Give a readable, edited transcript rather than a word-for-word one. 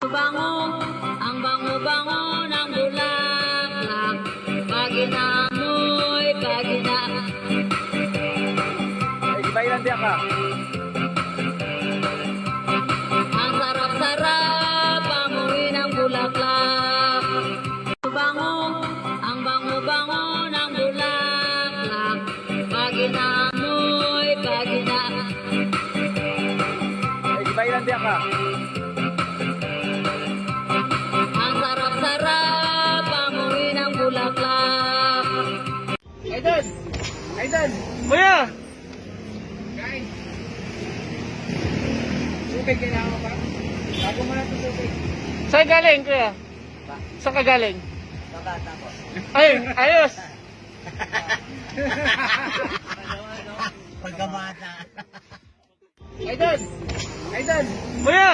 Bango, ang bango-bango ng bulaklak, pag inaamoy, pag Ay, di ba ilan diyan ka? ang sarap-sarap, amoy ng bulaklak. Bango, ang bango-bango ng bulaklak, pag inaamoy, pag Ay, di ba ilan diyan ka? ang sarap-sarap, amoy ng bulaklak. Idol! Idol! Kuya! Kain! Tubig kailangan mo ba? Bago mo na ito tubig. Saan galing, kuya? Saan ka galing? Babata ko. Ay, ayos! Pagkabata. Idol! Idol! Kuya!